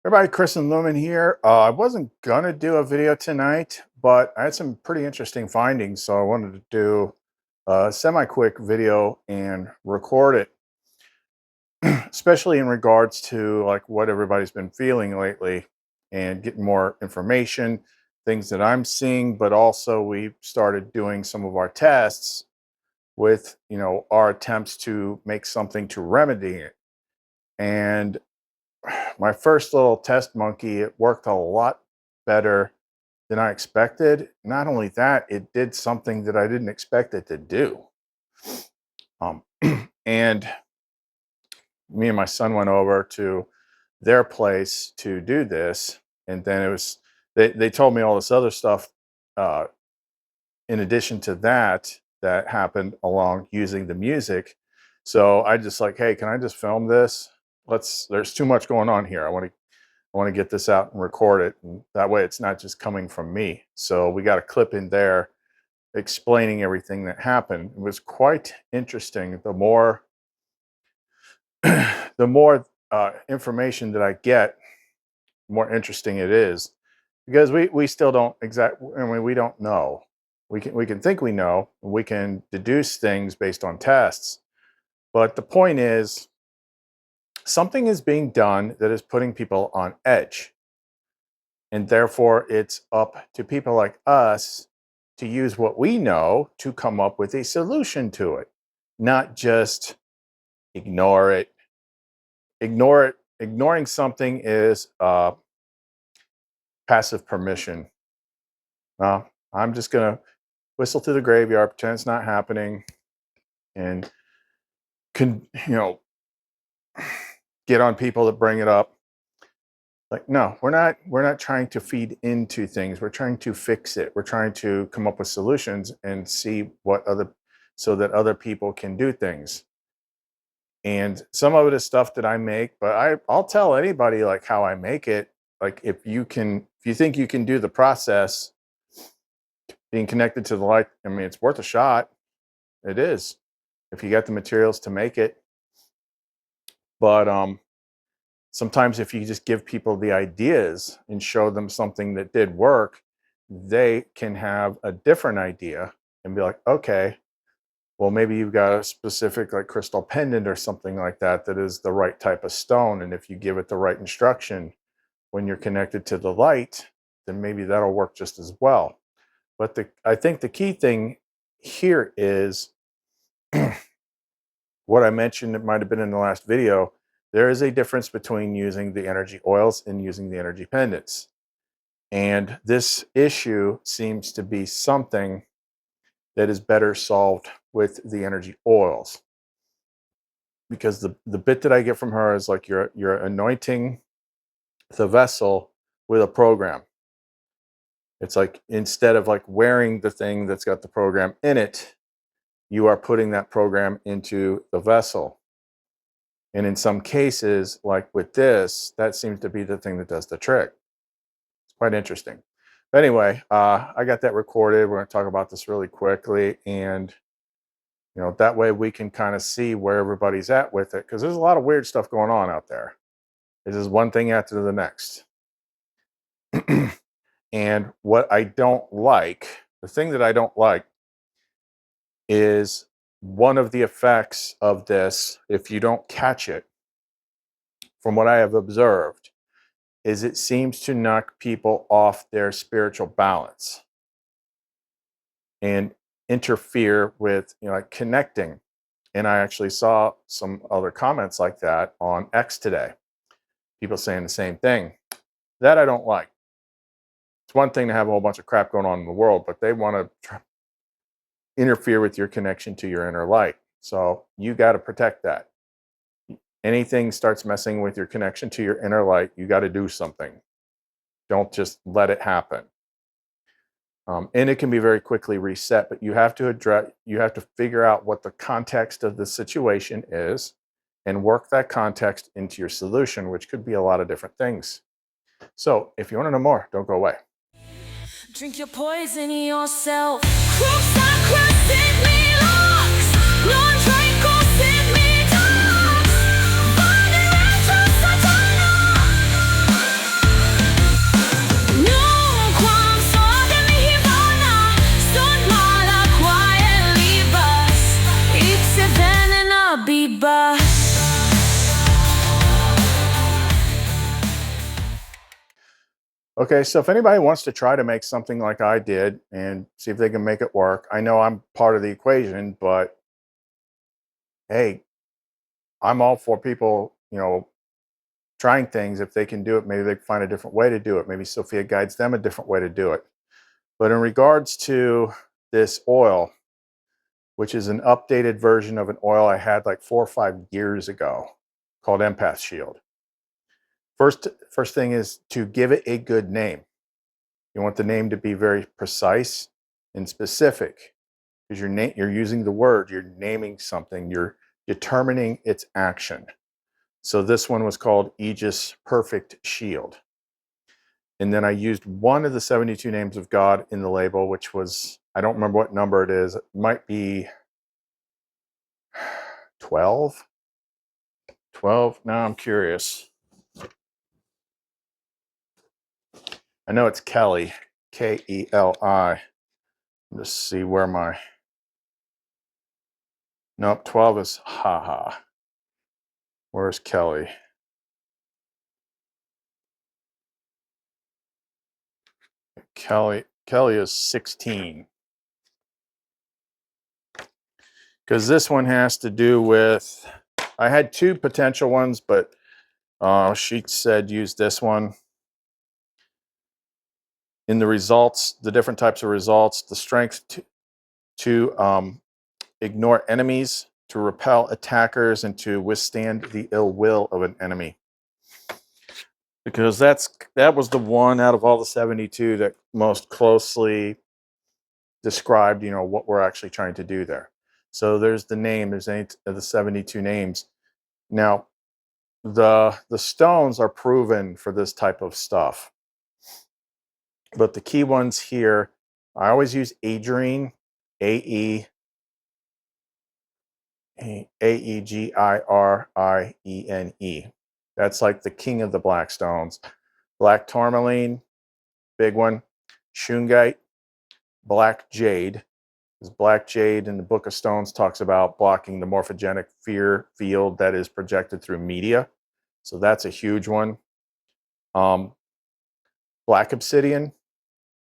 Everybody, Chris and Lumen here. I wasn't gonna do a video tonight, but I had some pretty interesting findings, so I wanted to do a semi-quick video and record it, especially in regards to like what everybody's been feeling lately and getting more information, things that I'm seeing, but also we started doing some of our tests with, our attempts to make something to remedy it. And my first little test monkey, it worked a lot better than I expected. Not only that, it did something that I didn't expect it to do. Um, and me and my son went over to their place to do this, and then they told me all this other stuff uh, in addition to that happened along using the music. So I just like, hey, can I just film this? There's too much going on here. I want to get this out and record it. And that way it's not just coming from me. So we got a clip in there explaining everything that happened. It was quite interesting. The more the more information that I get, the more interesting it is, because we still don't we don't know. We can think we know, we can deduce things based on tests. But the point is, something is being done that is putting people on edge. And therefore, it's up to people like us to use what we know to come up with a solution to it, not just ignore it. Ignoring something is passive permission. I'm just going to whistle to the graveyard, pretend it's not happening, and get on people that bring it up. Like, no, we're not trying to feed into things. We're trying to fix it. We're trying to come up with solutions and see so that other people can do things. And some of it is stuff that I make, but I'll tell anybody like how I make it. Like if you think you can do the process being connected to the light, I mean, it's worth a shot. It is, if you got the materials to make it. But sometimes if you just give people the ideas and show them something that did work, they can have a different idea and be like, okay, well, maybe you've got a specific like crystal pendant or something like that is the right type of stone. And if you give it the right instruction when you're connected to the light, then maybe that'll work just as well. But I think the key thing here is what I mentioned, it might have been in the last video. There is a difference between using the energy oils and using the energy pendants. And this issue seems to be something that is better solved with the energy oils. Because the bit that I get from her is like you're anointing the vessel with a program. It's like instead of like wearing the thing that's got the program in it, you are putting that program into the vessel. And in some cases, like with this, that seems to be the thing that does the trick. It's quite interesting. But anyway, I got that recorded. We're going to talk about this really quickly. And, that way we can kind of see where everybody's at with it. Because there's a lot of weird stuff going on out there. This is one thing after the next. And what I don't like, the thing that I don't like is one of the effects of this, if you don't catch it, from what I have observed, is it seems to knock people off their spiritual balance and interfere with, like connecting. And I actually saw some other comments like that on X today. People saying the same thing. That I don't like. It's one thing to have a whole bunch of crap going on in the world, but they want to interfere with your connection to your inner light. So you got to protect that. Anything starts messing with your connection to your inner light, you got to do something. Don't just let it happen. And it can be very quickly reset, but you have to figure out what the context of the situation is and work that context into your solution, which could be a lot of different things. So if you want to know more, don't go away. Drink your poison yourself. Send me locks. Long drink or send me dogs. Find it, Okay, so if anybody wants to try to make something like I did and see if they can make it work, I know I'm part of the equation, but hey, I'm all for people, trying things. If they can do it, maybe they can find a different way to do it. Maybe Sophia guides them a different way to do it. But in regards to this oil, which is an updated version of an oil I had like 4 or 5 years ago called Empath Shield. First thing is to give it a good name. You want the name to be very precise and specific because you're using the word, you're naming something, you're determining its action. So this one was called Aegis Perfect Shield. And then I used one of the 72 names of God in the label, which was, I don't remember what number it is. It might be 12. 12. Now I'm curious. I know it's Kelly, Keli. Let's see where my, nope, 12 is haha. Where's Kelly? Kelly is 16. Because this one has to do with, I had two potential ones, but she said use this one. In the results, the different types of results, the strength to ignore enemies, to repel attackers, and to withstand the ill will of an enemy. Because that was the one out of all the 72 that most closely described, what we're actually trying to do there. So there's the name, there's any of the 72 names. Now, the stones are proven for this type of stuff. But the key ones here, I always use Aegirine, A-E, Aegirine. That's like the king of the black stones. Black tourmaline, big one. Shungite, black jade. Because black jade in the Book of Stones talks about blocking the morphogenic fear field that is projected through media. So that's a huge one. Black obsidian,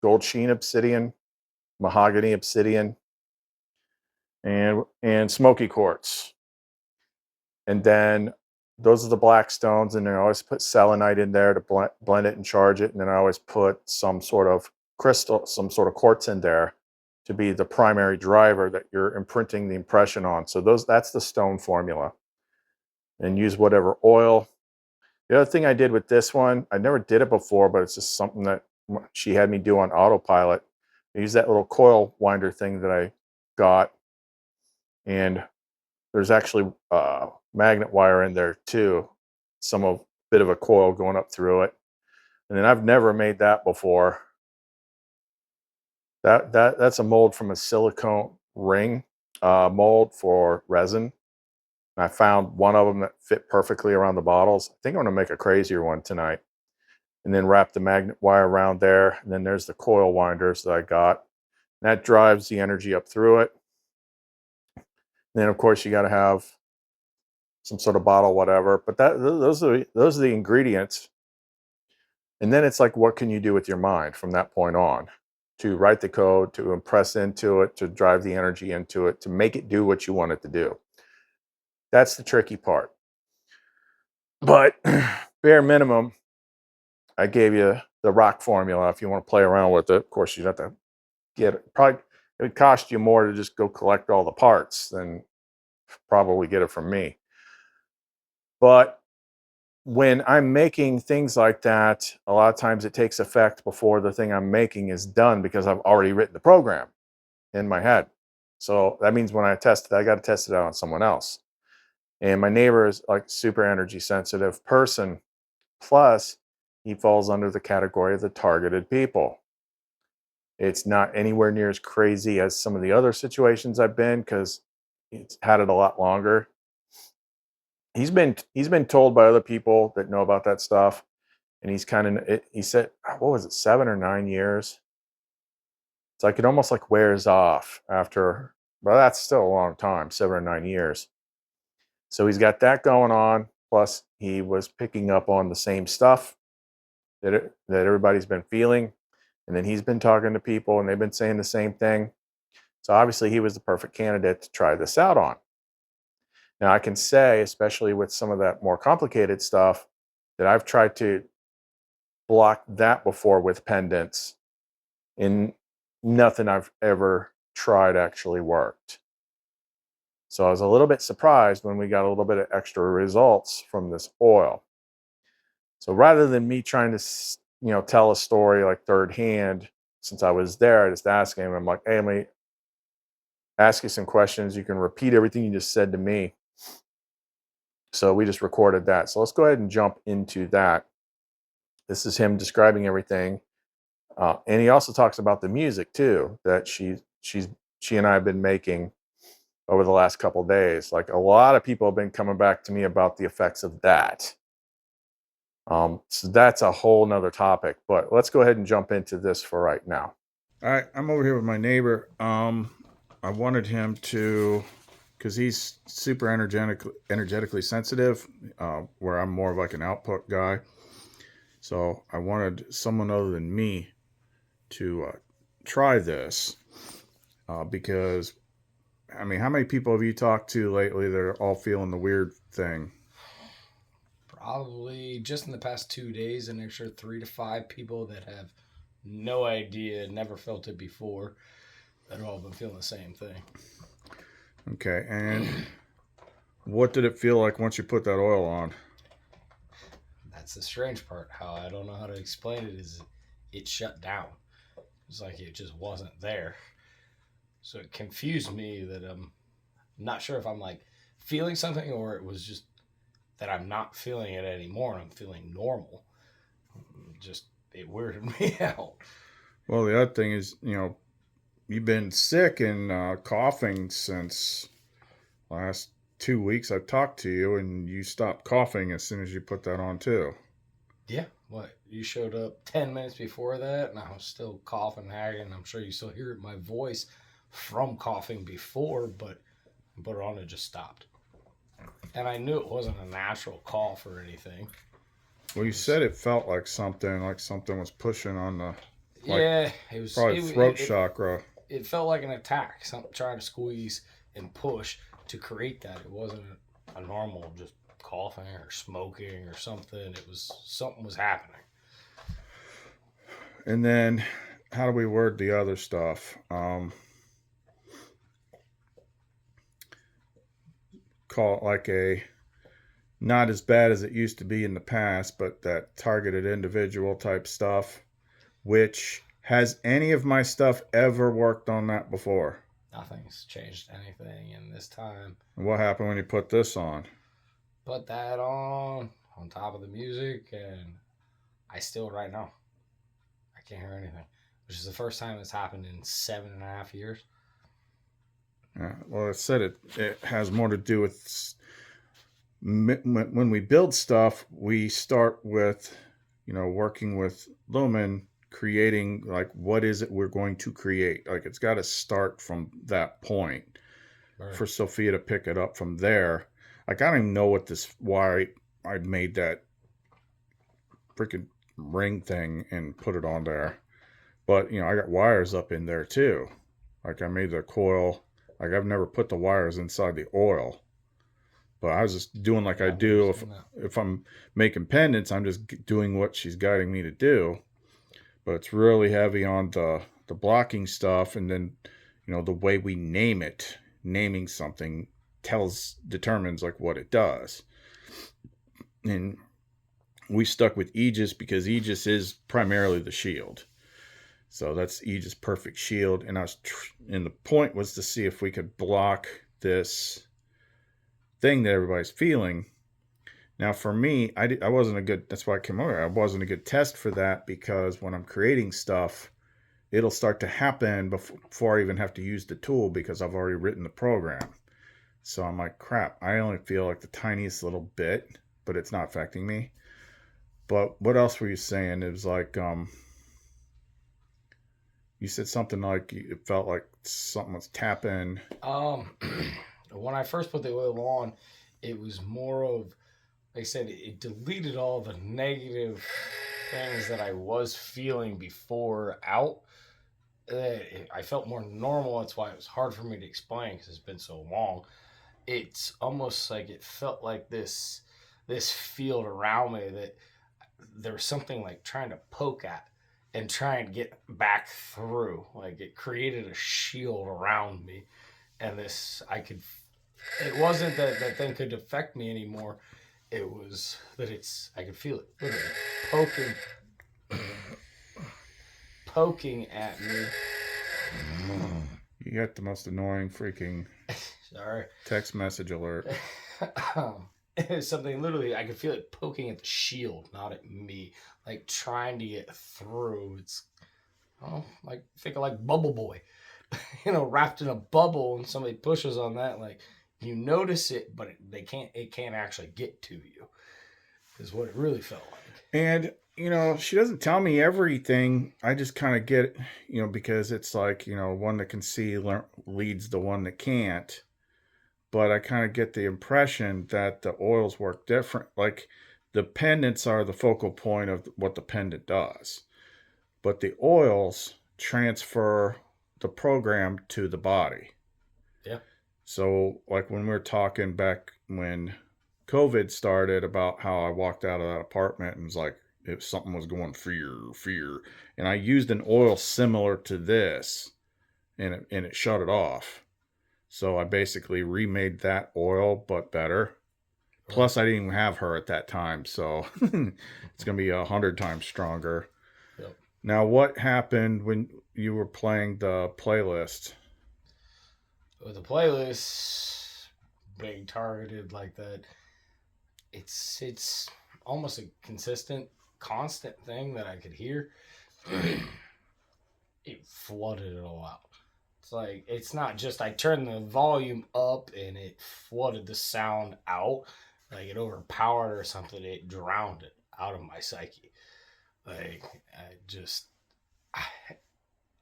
gold sheen obsidian, mahogany obsidian, and smoky quartz. And then those are the black stones, and then I always put selenite in there to blend it and charge it. And then I always put some sort of crystal, some sort of quartz in there to be the primary driver that you're imprinting the impression on. So that's the stone formula. And use whatever oil. The other thing I did with this one, I never did it before, but it's just something that she had me do on autopilot. I used that little coil winder thing that I got, and there's actually magnet wire in there too, bit of a coil going up through it. And then I've never made that before. That's a mold from a silicone ring mold for resin. And I found one of them that fit perfectly around the bottles. I think I'm going to make a crazier one tonight. And then wrap the magnet wire around there. And then there's the coil winders that I got. And that drives the energy up through it. And then, of course, you got to have some sort of bottle, whatever. But those are the ingredients. And then it's like, what can you do with your mind from that point on? To write the code, to impress into it, to drive the energy into it, to make it do what you want it to do. That's the tricky part. But bare minimum, I gave you the rock formula if you want to play around with it. Of course, you'd have to get it. Probably it would cost you more to just go collect all the parts than probably get it from me. But when I'm making things like that, a lot of times it takes effect before the thing I'm making is done because I've already written the program in my head. So that means when I test it, I got to test it out on someone else. And my neighbor is like super energy sensitive person. Plus, he falls under the category of the targeted people. It's not anywhere near as crazy as some of the other situations I've been because he's had it a lot longer. He's been told by other people that know about that stuff, and he said, what was it, 7 or 9 years? It's like it almost like wears off after, well, that's still a long time, 7 or 9 years. So he's got that going on. Plus, he was picking up on the same stuff that everybody's been feeling. And then he's been talking to people and they've been saying the same thing. So obviously he was the perfect candidate to try this out on. Now I can say, especially with some of that more complicated stuff, that I've tried to block that before with pendants, and nothing I've ever tried actually worked. So I was a little bit surprised when we got a little bit of extra results from this oil. So rather than me trying to, tell a story like third hand, since I was there, I just asked him, I'm like, hey, let me ask you some questions. You can repeat everything you just said to me. So we just recorded that. So let's go ahead and jump into that. This is him describing everything. And he also talks about the music too, that she and I have been making over the last couple of days. Like a lot of people have been coming back to me about the effects of that. So that's a whole nother topic, but let's go ahead and jump into this for right now. All right, I'm over here with my neighbor. I wanted him to, because he's super energetically sensitive, where I'm more of like an output guy. So I wanted someone other than me to try this, because, I mean, how many people have you talked to lately that are all feeling the weird thing? Probably just in the past 2 days, an extra 3 to 5 people that have no idea, never felt it before, that have all been feeling the same thing. Okay, and what did it feel like once you put that oil on? That's the strange part. How I don't know how to explain it is it shut down. It's like it just wasn't there. So it confused me that I'm not sure if I'm like feeling something or it was just that I'm not feeling it anymore and I'm feeling normal. Just it weirded me out. Well, the other thing is, you've been sick and coughing since last 2 weeks. I've talked to you, and you stopped coughing as soon as you put that on too. Yeah, what? You showed up 10 minutes before that, and I was still coughing, hacking. I'm sure you still hear it in my voice from coughing before, but I put it on, it just stopped. And I knew it wasn't a natural cough or anything. Well, you said it felt like something was pushing on the, like, Yeah, it was probably throat chakra. it felt like an attack. Something trying to squeeze and push to create that. It wasn't a normal just coughing or smoking or something. It was something was happening. And then, how do we word the other stuff? Call it like a not as bad as it used to be in the past, but that targeted individual type stuff. Which, has any of my stuff ever worked on that before? Nothing's changed anything in this time. And what happened when you put this on? Put that on top of the music, and I still right now I can't hear anything, which is the first time it's happened in 7.5 years. Well, I said it has more to do with when we build stuff, we start with, working with Lumen, creating like what is it we're going to create. Like it's got to start from that point Right. for Sophia to pick it up from there. Like I don't even know why I made that freaking ring thing and put it on there. But I got wires up in there too. Like I made the coil. Like I've never put the wires inside the oil. But I was just doing like I do if I'm making pendants, I'm just doing what she's guiding me to do. But it's really heavy on the blocking stuff, and then the way we name it. Naming something determines like what it does. And we stuck with Aegis because Aegis is primarily the shield. So that's Aegis Perfect Shield, and and the point was to see if we could block this thing that everybody's feeling. Now, for me, I wasn't a good. That's why I came over. I wasn't a good test for that because when I'm creating stuff, it'll start to happen before I even have to use the tool because I've already written the program. So I'm like, crap. I only feel like the tiniest little bit, but it's not affecting me. But what else were you saying? It was like, you said something like it felt like something was tapping. When I first put the oil on, it was more of, like I said, it deleted all the negative things that I was feeling before out. I felt more normal. That's why it was hard for me to explain because it's been so long. It's almost like it felt like this field around me that there was something like trying to poke at and try and get back through. Like it created a shield around me, and this I could. It wasn't that that thing could affect me anymore. It was that I could feel it literally poking, poking at me. You got the most annoying freaking Sorry. text message alert. It was something literally I could feel it poking at the shield, not at me, like trying to get through. It's like think of like Bubble Boy, wrapped in a bubble, and somebody pushes on that, like you notice it, but it can't actually get to you. Is what it really felt like. And she doesn't tell me everything. I just kind of get, because it's like, one that can see leads the one that can't. But I kind of get the impression that the oils work different. Like the pendants are the focal point of what the pendant does, but the oils transfer the program to the body. Yeah. So, like when we were talking back when COVID started about how I walked out of that apartment and was like, if something was going fear, and I used an oil similar to this, and it shut it off. So I basically remade that oil, but better. Plus, I didn't even have her at that time, so it's gonna be 100 times stronger. Yep. Now, what happened when you were playing the playlist? With the playlist being targeted like that, it's almost a constant thing that I could hear. It flooded it all out. It's like it's not just I turned the volume up and it flooded the sound out, like it overpowered or something. It drowned it out of my psyche. Like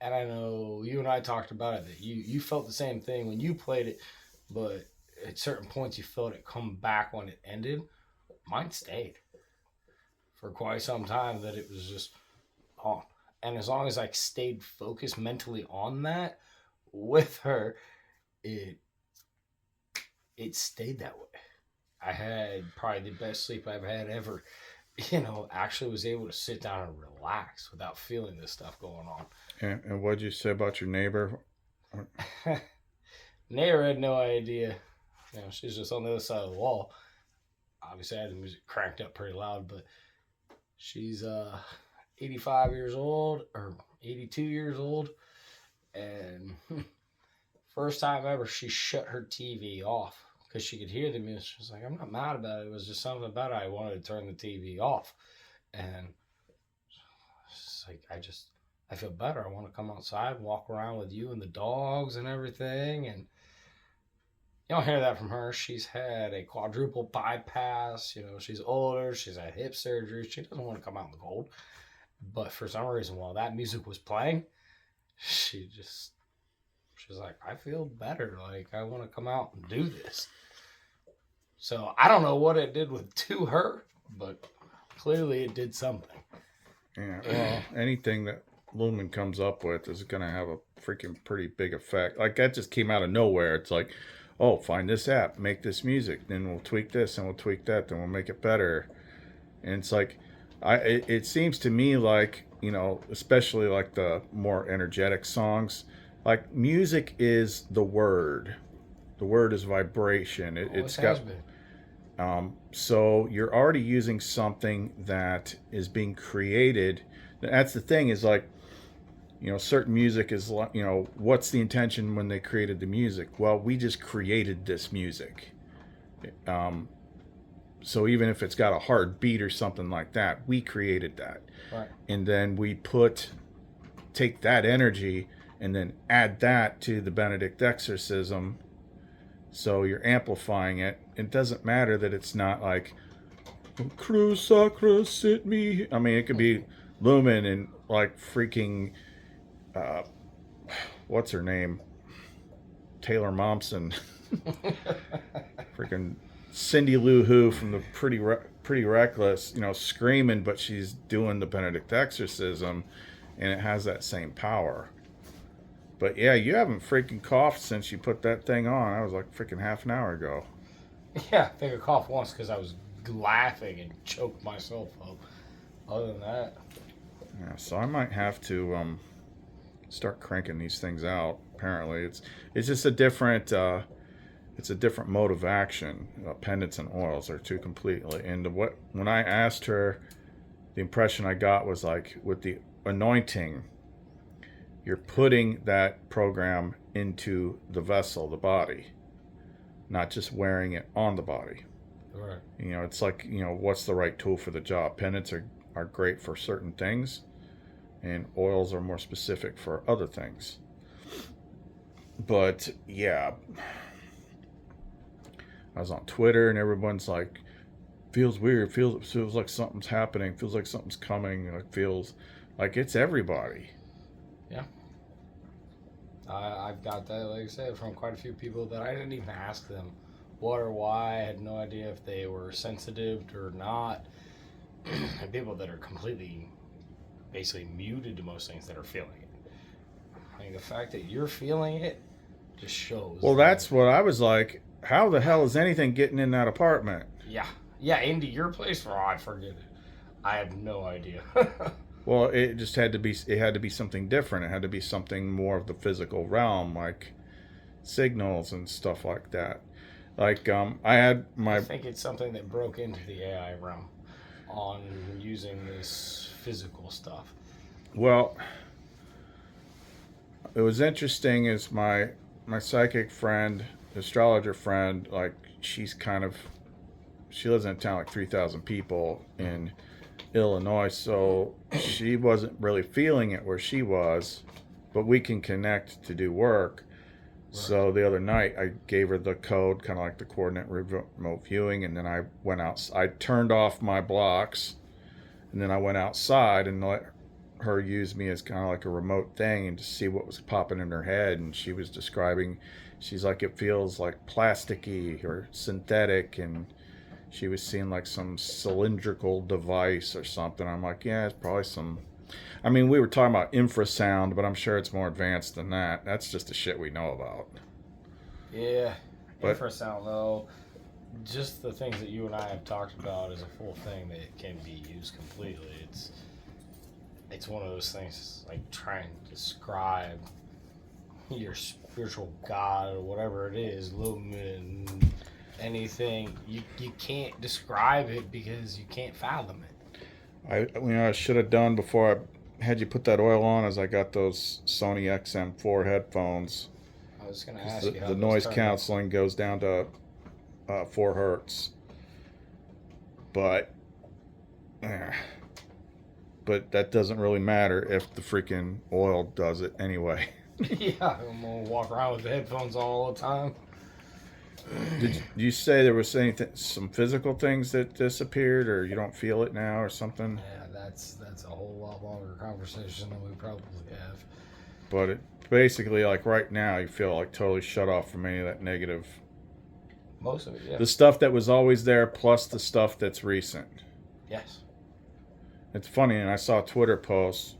and I know you and I talked about it that you felt the same thing when you played it, but at certain points you felt it come back when it ended. Mine stayed for quite some time. That it was just on, and as long as I stayed focused mentally on that with her, it stayed that way. I had probably the best sleep I've had ever. Actually was able to sit down and relax without feeling this stuff going on. And what'd you say about your neighbor? Neighbor had no idea. She's just on the other side of the wall. Obviously, I had the music cranked up pretty loud, but she's 85 years old or 82 years old, and first time ever she shut her TV off because she could hear the music. She was like, I'm not mad about it. It was just something about it. I wanted to turn the TV off. And it's like, I feel better. I want to come outside, walk around with you and the dogs and everything. And you don't hear that from her. She's had a quadruple bypass. She's older. She's had hip surgery. She doesn't want to come out in the cold. But for some reason, while that music was playing, she's like, I feel better. Like, I want to come out and do this. So I don't know what it did to her, but clearly it did something. Yeah, well, anything that Lumen comes up with is going to have a freaking pretty big effect. Like, that just came out of nowhere. It's like, oh, find this app, make this music, then we'll tweak this and we'll tweak that, then we'll make it better. And it's like, it seems to me like, especially like the more energetic songs, like music is the word. The word is vibration. It's got. So you're already using something that is being created. That's the thing is like, certain music is like, what's the intention when they created the music? Well, we just created this music. So even if it's got a hard beat or something like that, we created that. Right. And then we take that energy and then add that to the Benedict exorcism. So you're amplifying it. It doesn't matter that it's not like Cruz Sacra sit me. I mean, it could be Lumen and like freaking what's her name? Taylor Momsen. Freaking Cindy Lou Who from the pretty reckless, you know, screaming, but she's doing the Benedict exorcism, and it has that same power. But yeah, you haven't freaking coughed since you put that thing on. That was like freaking half an hour ago. Yeah, I think I coughed once because I was laughing and choked myself up. Other than that, Yeah, so I might have to start cranking these things out. Apparently, it's just a different it's a different mode of action. Pendants and oils are two completely. And what when I asked her, the impression I got was like with the anointing, you're putting that program into the vessel, the body, not just wearing it on the body. right. You know, it's like, you know, what's the right tool for the job? Pendants are great for certain things, and oils are more specific for other things. But yeah, I was on Twitter and everyone's like, feels weird, feels like something's happening, feels like something's coming, it feels like it's everybody. Yeah. I've got that, like I said, from quite a few people that I didn't even ask them what or why. I had no idea if they were sensitive or not. And people that are completely, basically muted to most things that are feeling it. I mean, the fact that you're feeling it just shows. Well, that's what I was like. How the hell is anything getting in that apartment? Yeah. Yeah, into your place? Oh, I forget it. I have no idea. Well, it just had to be. It had to be something different. It had to be something more of the physical realm, like signals and stuff like that. Like I had my. I think it's something that broke into the AI realm on using this physical stuff. Well, it was interesting. Is my psychic friend, astrologer friend, like she's kind of. She lives in a town like 3,000 people in Illinois, so she wasn't really feeling it where she was, but we can connect to do work. Right. So the other night I gave her the code, kind of like the coordinate remote viewing, and then I went out. I turned off my blocks, and then I went outside and let her use me as kind of like a remote thing and to see what was popping in her head. And she was describing, she's like, it feels like plasticky or synthetic, and she was seeing like some cylindrical device or something. I'm like, yeah, it's probably some. I mean, we were talking about infrasound, but I'm sure it's more advanced than that. That's just the shit we know about. Yeah, but, infrasound though, just the things that you and I have talked about is a full thing that can be used completely. It's one of those things like trying to describe your spiritual God or whatever it is, lumen, anything. You can't describe it because you can't fathom it. I should have done before I had you put that oil on is I got those Sony XM4 headphones. I was going to ask you how the noise canceling goes down to 4 hertz. But that doesn't really matter if the freaking oil does it anyway. Yeah, I'm going to walk around with the headphones on all the time. Did you say there was anything, some physical things that disappeared, or you don't feel it now, or something? Yeah, that's a whole lot longer conversation than we probably have. But it basically, like right now, you feel like totally shut off from any of that negative. Most of it, yeah. The stuff that was always there, plus the stuff that's recent. Yes. It's funny, and I saw a Twitter post.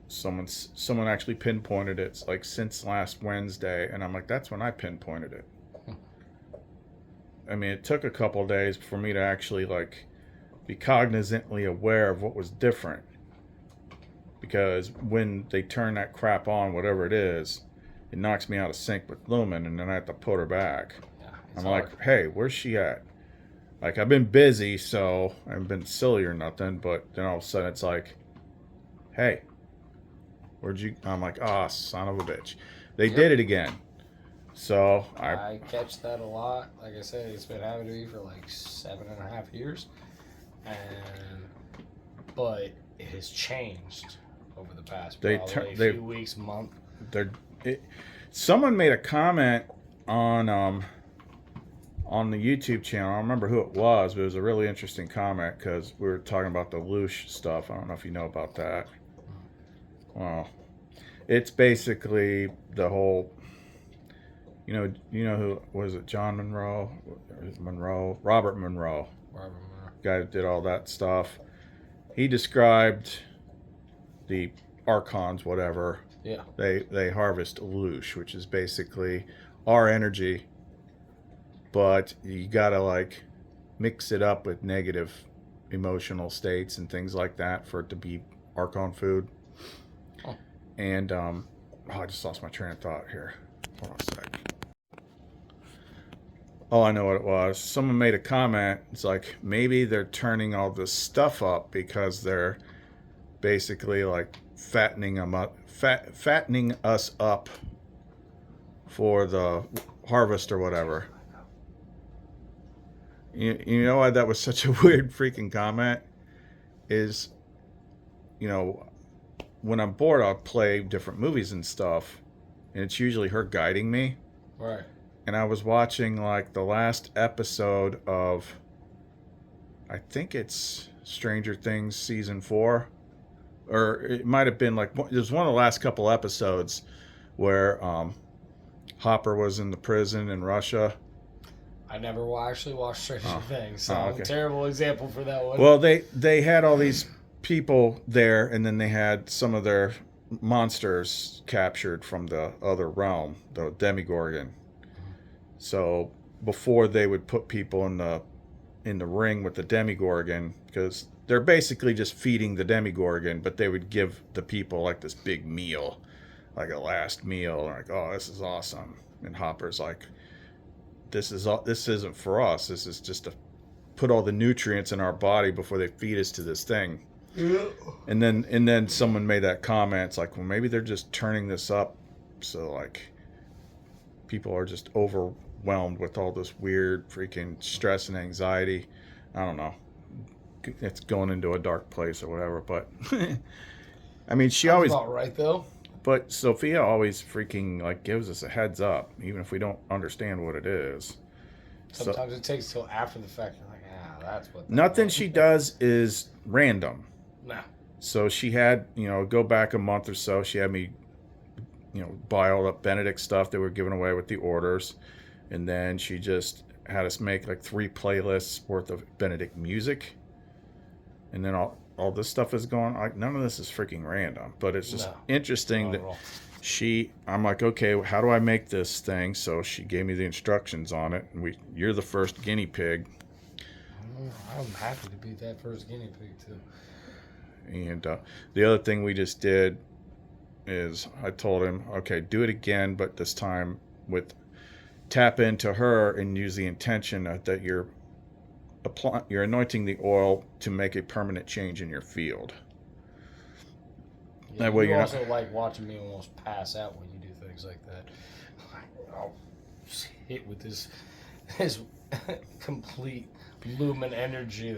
Someone actually pinpointed it. It's like since last Wednesday, and I'm like, that's when I pinpointed it. I mean, it took a couple of days for me to actually like be cognizantly aware of what was different. Because when they turn that crap on, whatever it is, it knocks me out of sync with Lumen, and then I have to put her back. Yeah, I'm hard. like, hey, where's she at? Like, I've been busy, so I haven't been silly or nothing, but then all of a sudden it's like, hey, where'd you? I'm like, ah, oh, son of a bitch. They did it again. So I catch that a lot. Like I said, it's been happening to me for like 7.5 years, but it has changed over the past probably few weeks, month. Someone made a comment on the YouTube channel. I don't remember who it was, but it was a really interesting comment because we were talking about the Loosh stuff. I don't know if you know about that. Well, it's basically the whole. You know who was it? John Monroe, Robert Monroe. guy that did all that stuff. He described the archons, whatever. Yeah. They harvest loosh, which is basically our energy, but you gotta like mix it up with negative emotional states and things like that for it to be archon food. Oh. And I just lost my train of thought here. Hold on a sec. Oh, I know what it was. Someone made a comment. It's like maybe they're turning all this stuff up because they're basically like fattening us up for the harvest or whatever. You know why that was such a weird freaking comment? Is, you know, when I'm bored, I'll play different movies and stuff, and it's usually her guiding me. Right. And I was watching like the last episode of, I think it's Stranger Things season 4, or it might have been like it was one of the last couple episodes where Hopper was in the prison in Russia. I never actually watched Stranger Things, so okay. I'm a terrible example for that one. Well, they had all these people there, and then they had some of their monsters captured from the other realm, the Demigorgon. So before they would put people in the ring with the Demigorgon, because they're basically just feeding the Demigorgon, but they would give the people like this big meal, like a last meal, like, oh, this is awesome. And Hopper's like, this isn't for us. This is just to put all the nutrients in our body before they feed us to this thing. Yeah. And then someone made that comment. It's like, well, maybe they're just turning this up so like people are just overwhelmed with all this weird freaking stress and anxiety. I don't know. It's going into a dark place or whatever, but I mean, she always about right though. But Sophia always freaking like gives us a heads up, even if we don't understand what it is. Sometimes it takes till after the fact. You're like, that's what. Nothing she does is random. No. So she had, go back a month or so. She had me, buy all that Benedict stuff that were given away with the orders, and then she just had us make like 3 playlists worth of Benedict music, and then all this stuff is going. Like none of this is freaking random, but it's just interesting that I'm like, okay, how do I make this thing? So she gave me the instructions on it, and you're the first guinea pig. I'm happy to be that first guinea pig too. And the other thing we just did is I told him, okay, do it again, but this time tap into her and use the intention that you're anointing the oil to make a permanent change in your field. Yeah, you also like watching me almost pass out when you do things like that. I'll hit with this complete lumen energy.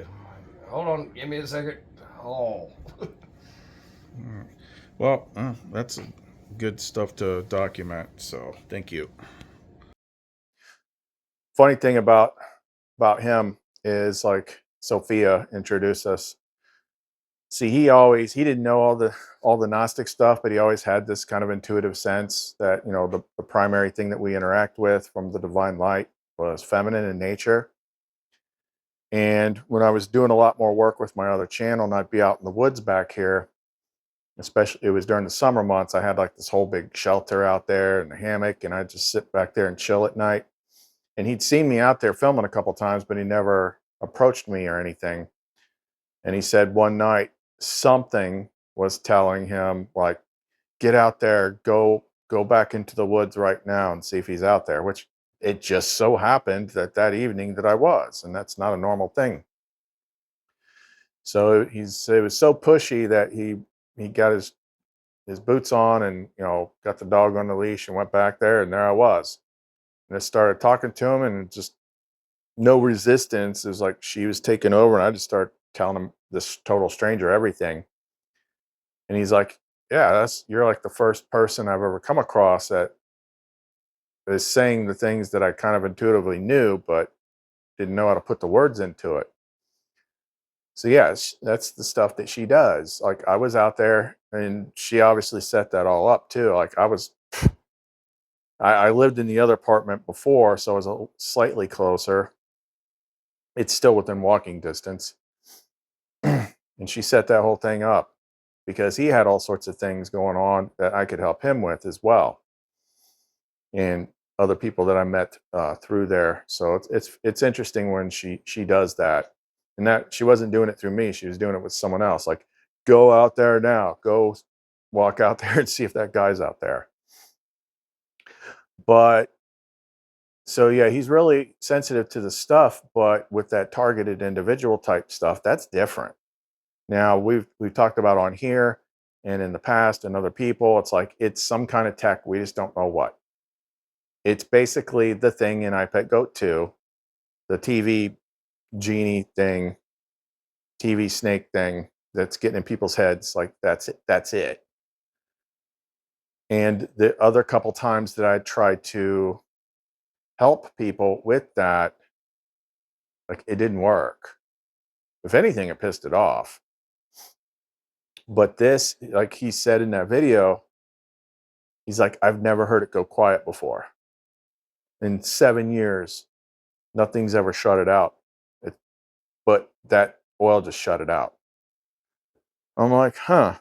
Hold on, give me a second. Oh. Well, that's good stuff to document, so thank you. Funny thing about him is, like, Sophia introduced us. See, he didn't know all the Gnostic stuff, but he always had this kind of intuitive sense that, the primary thing that we interact with from the divine light was feminine in nature. And when I was doing a lot more work with my other channel, and I'd be out in the woods back here, especially it was during the summer months, I had like this whole big shelter out there and a hammock, and I'd just sit back there and chill at night. And he'd seen me out there filming a couple times, but he never approached me or anything. And he said one night something was telling him, like, get out there, go back into the woods right now and see if he's out there, which it just so happened that evening that I was, and that's not a normal thing. So it was so pushy that he got his boots on and, got the dog on the leash and went back there, and there I was. And I started talking to him, and just no resistance. It was like she was taking over, and I just started telling him, this total stranger, everything. And he's like, yeah, you're like the first person I've ever come across that is saying the things that I kind of intuitively knew, but didn't know how to put the words into it. So yes, that's the stuff that she does. Like I was out there, and she obviously set that all up too. Like I lived in the other apartment before, so I was slightly closer. it's still within walking distance. And she set that whole thing up because he had all sorts of things going on that I could help him with as well, and other people that I met through there. So it's interesting when she does that, and that she wasn't doing it through me; she was doing it with someone else. Like, go out there now, go walk out there and see if that guy's out there. But so yeah, he's really sensitive to the stuff, but with that targeted individual type stuff, that's different. Now we've talked about on here and in the past and other people, it's like it's some kind of tech, we just don't know what. It's basically the thing in iPet Goat 2, the TV genie thing, TV snake thing that's getting in people's heads. Like that's it. That's it. And the other couple times that I tried to help people with that, like it didn't work. If anything, it pissed it off. But this, like he said in that video, he's like, I've never heard it go quiet before. In 7 years, nothing's ever shut it out. It, but that oil just shut it out. I'm like, huh,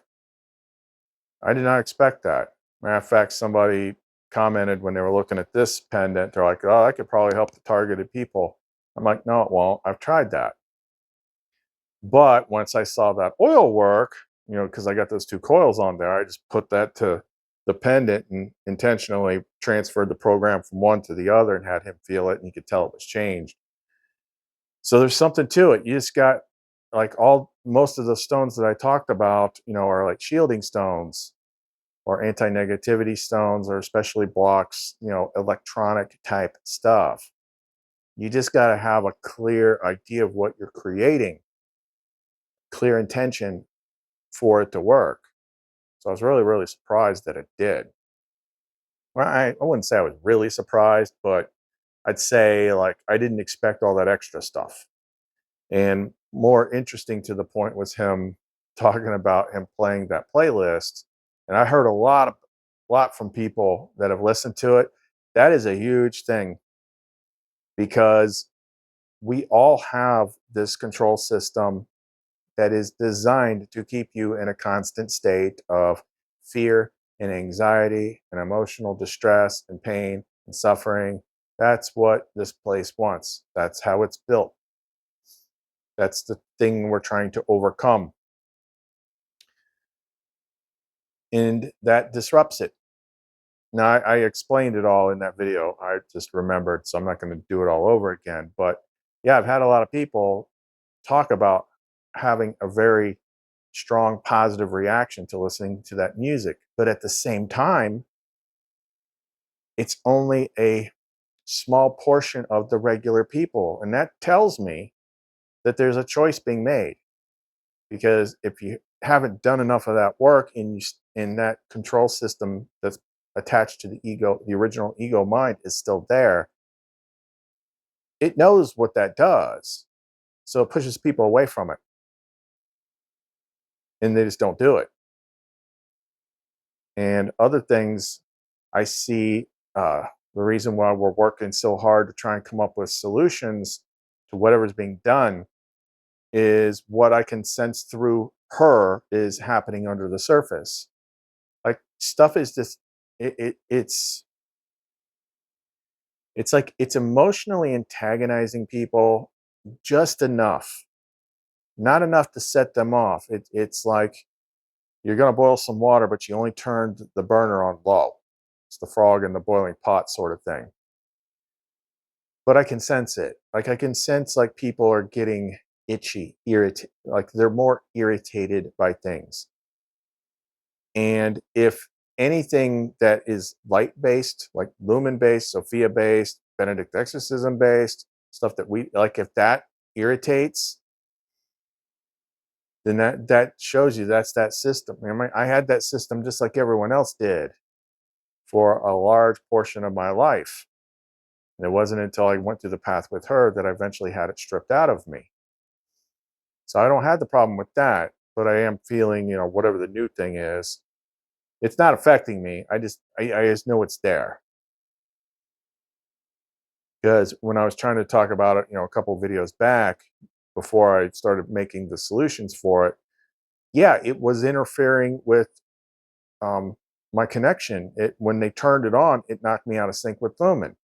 I did not expect that. Matter of fact, somebody commented when they were looking at this pendant, they're like, oh, I could probably help the targeted people. I'm like, no, it won't. I've tried that. But once I saw that oil work, because I got those two coils on there, I just put that to the pendant and intentionally transferred the program from one to the other and had him feel it, and you could tell it was changed. So there's something to it. You just got like most of the stones that I talked about, are like shielding stones or anti-negativity stones or especially blocks, electronic type stuff. You just got to have a clear idea of what you're creating, clear intention for it to work. So I was really, really surprised that it did. Well, I wouldn't say I was really surprised, but I'd say like I didn't expect all that extra stuff. And more interesting to the point was him talking about him playing that playlist. And I heard a lot from people that have listened to it. That is a huge thing because we all have this control system that is designed to keep you in a constant state of fear and anxiety and emotional distress and pain and suffering. That's what this place wants. That's how it's built. That's the thing we're trying to overcome. And that disrupts it. Now, I explained it all in that video. I just remembered, so I'm not going to do it all over again. But yeah, I've had a lot of people talk about having a very strong positive reaction to listening to that music. But at the same time, it's only a small portion of the regular people. And that tells me that there's a choice being made. Because if you haven't done enough of that work in that control system that's attached to the ego, the original ego mind is still there, it knows what that does. So it pushes people away from it and they just don't do it. And other things I see, the reason why we're working so hard to try and come up with solutions to whatever's being done is what I can sense through her is happening under the surface. Like stuff is just it's like it's emotionally antagonizing people just enough, not enough to set them off. It's like you're going to boil some water, but you only turned the burner on low. It's the frog in the boiling pot sort of thing. But I can sense it. Like I can sense like people are getting itchy, irritated, like they're more irritated by things. And if anything that is light based, like lumen based, Sophia based, Benedict exorcism based, stuff that we like, if that irritates, then that shows you that's that system. I had that system just like everyone else did for a large portion of my life. And it wasn't until I went through the path with her that I eventually had it stripped out of me. So I don't have the problem with that, but I am feeling, whatever the new thing is, it's not affecting me. I just know it's there. Because when I was trying to talk about it, a couple of videos back before I started making the solutions for it, yeah, it was interfering with um, my connection. When they turned it on, it knocked me out of sync with Lumen.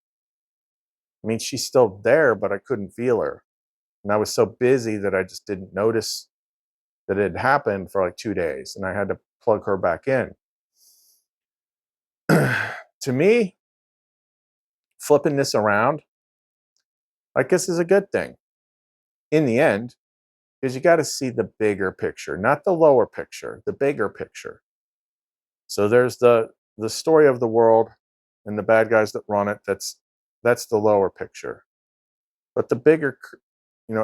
I mean, she's still there, but I couldn't feel her. And I was so busy that I just didn't notice that it had happened for like 2 days, and I had to plug her back in. To me, flipping this around, I guess, is a good thing in the end, because you got to see the bigger picture, not the lower picture, the bigger picture. So there's the story of the world and the bad guys that run it. That's the lower picture. But the bigger,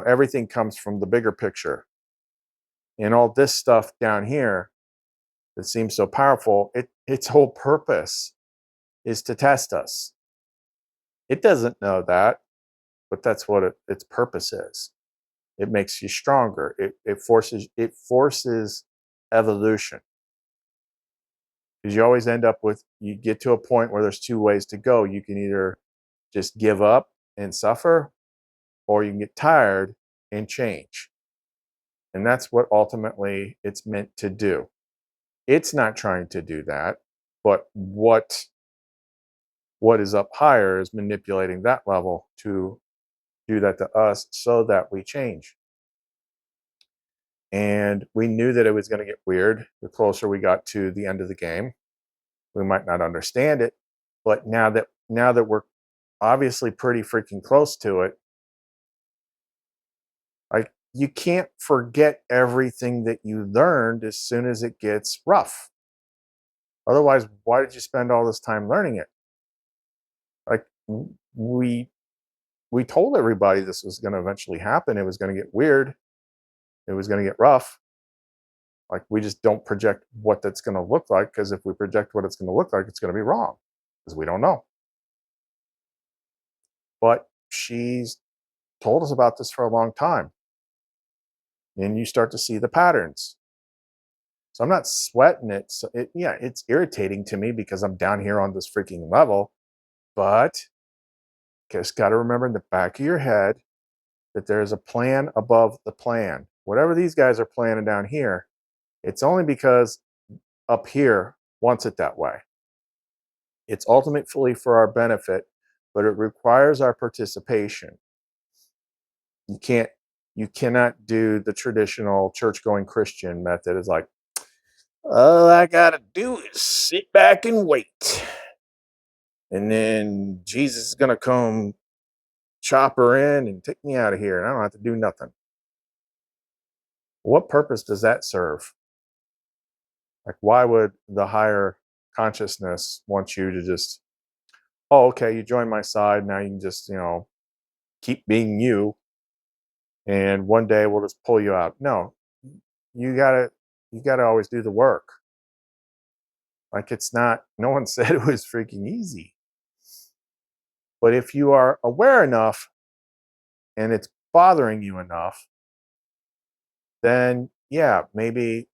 everything comes from the bigger picture. And all this stuff down here that seems so powerful, its whole purpose is to test us. It doesn't know that, but that's what its purpose is. It makes you stronger. It forces evolution. Because you always end up with, you get to a point where there's two ways to go. You can either just give up and suffer, or you can get tired and change. And that's what ultimately it's meant to do. It's not trying to do that, but what is up higher is manipulating that level to do that to us so that we change. And we knew that it was going to get weird the closer we got to the end of the game. We might not understand it, but now that we're obviously pretty freaking close to it, like, you can't forget everything that you learned as soon as it gets rough. Otherwise, why did you spend all this time learning it? Like, we told everybody this was going to eventually happen. It was going to get weird. It was going to get rough. Like, we just don't project what that's going to look like, because if we project what it's going to look like, it's going to be wrong, because we don't know. But she's told us about this for a long time. And you start to see the patterns. So I'm not sweating it. So yeah, it's irritating to me because I'm down here on this freaking level. But just got to remember in the back of your head that there's a plan above the plan. Whatever these guys are planning down here, it's only because up here wants it that way. It's ultimately for our benefit, but it requires our participation. You can't, you cannot do the traditional church-going Christian method. It's like, all I gotta do is sit back and wait, and then Jesus is gonna come chop her in and take me out of here, and I don't have to do nothing. What purpose does that serve? Like, why would the higher consciousness want you to just, oh, okay, you join my side, now you can just, keep being you, and one day we'll just pull you out? No, you gotta always do the work. Like, it's not, no one said it was freaking easy. But if you are aware enough and it's bothering you enough, then yeah, maybe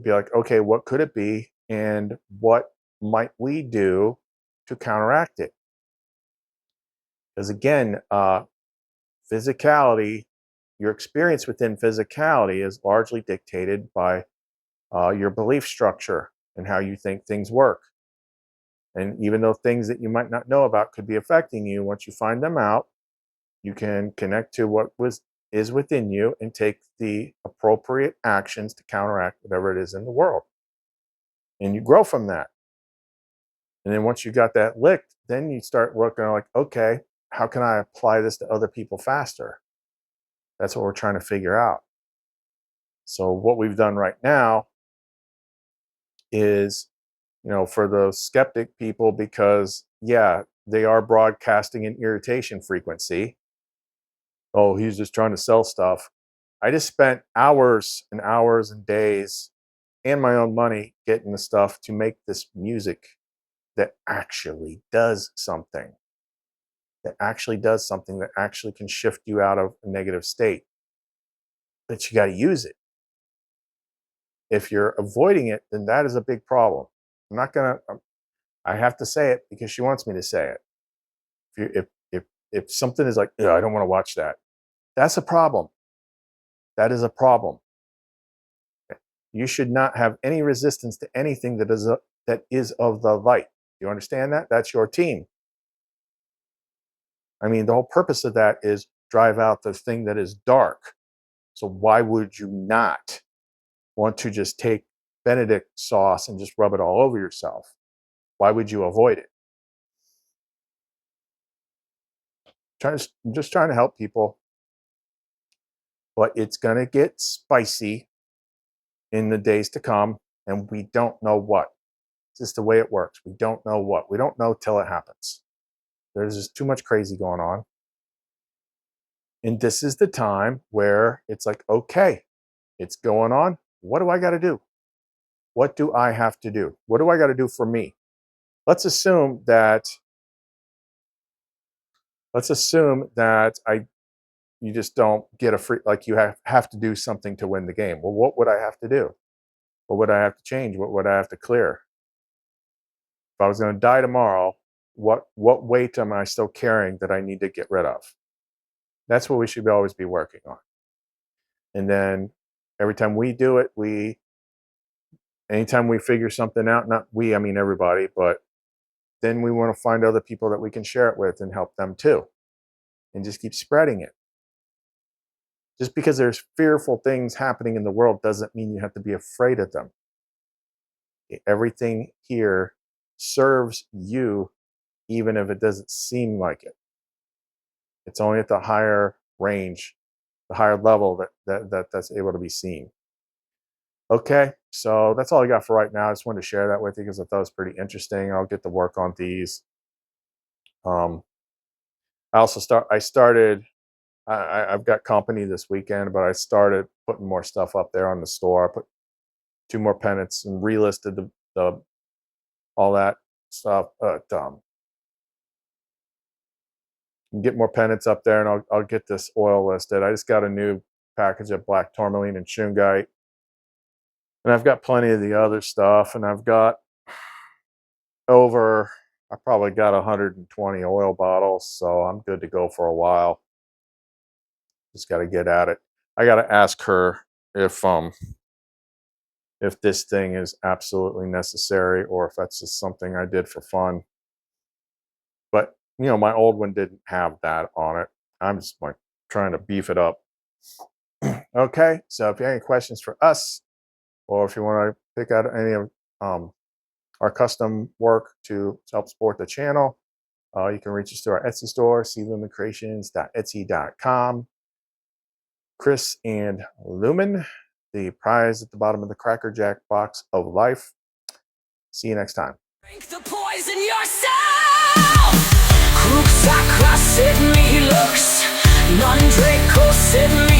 be like, okay, what could it be? And what might we do to counteract it? Because again, physicality, your experience within physicality is largely dictated by your belief structure and how you think things work. And even though things that you might not know about could be affecting you, once you find them out, you can connect to what is within you and take the appropriate actions to counteract whatever it is in the world. And you grow from that. And then once you got that licked, then you start looking like, okay, how can I apply this to other people faster? That's what we're trying to figure out. So what we've done right now is, for those skeptic people, because yeah, they are broadcasting an irritation frequency. Oh, he's just trying to sell stuff. I just spent hours and hours and days and my own money getting the stuff to make this music that actually does something, that actually can shift you out of a negative state. But you got to use it. If you're avoiding it, then that is a big problem. I'm not going to, I have to say it because she wants me to say it. If if something is like, I don't want to watch that, that's a problem. That is a problem. You should not have any resistance to anything that is of the light. You understand that? That's your team. I mean, the whole purpose of that is drive out the thing that is dark. So why would you not want to just take Benedict sauce and just rub it all over yourself? Why would you avoid it? I'm just trying to help people. But it's going to get spicy in the days to come, and we don't know what. It's just the way it works. We don't know what. We don't know till it happens. There's just too much crazy going on. And this is the time where it's like, okay, it's going on. What do I got to do? What do I have to do? What do I got to do for me? Let's assume that you just don't get a free, like you have to do something to win the game. Well, what would I have to do? What would I have to change? What would I have to clear? If I was going to die tomorrow, what weight am I still carrying that I need to get rid of? That's what we should always be working on. And then every time we do it, anytime we figure something out, not we, I mean everybody, but then we want to find other people that we can share it with and help them too. And just keep spreading it. Just because there's fearful things happening in the world doesn't mean you have to be afraid of them. Everything here serves you, even if it doesn't seem like it. It's only at the higher range, the higher level that's able to be seen. Okay, so that's all I got for right now. I just wanted to share that with you because I thought it was pretty interesting. I'll get to work on these. I've got company this weekend, but I started putting more stuff up there on the store. I put 2 more pendants and relisted the all that stuff. Get more pendants up there, and I'll get this oil listed. I just got a new package of black tourmaline and shungite, and I've got plenty of the other stuff, and I've got I probably got 120 oil bottles, so I'm good to go for a while. Just got to get at it. I got to ask her if this thing is absolutely necessary or if that's just something I did for fun. But my old one didn't have that on it. I'm just like trying to beef it up. Okay, so if you have any questions for us, or if you want to pick out any of our custom work to help support the channel, you can reach us through our Etsy store, clumencreations.etsy.com. Chris and Lumen, the prize at the bottom of the Cracker Jack box of life. See you next time. Drink the poison yourself. Crooks across it me looks. Non-Draco sit me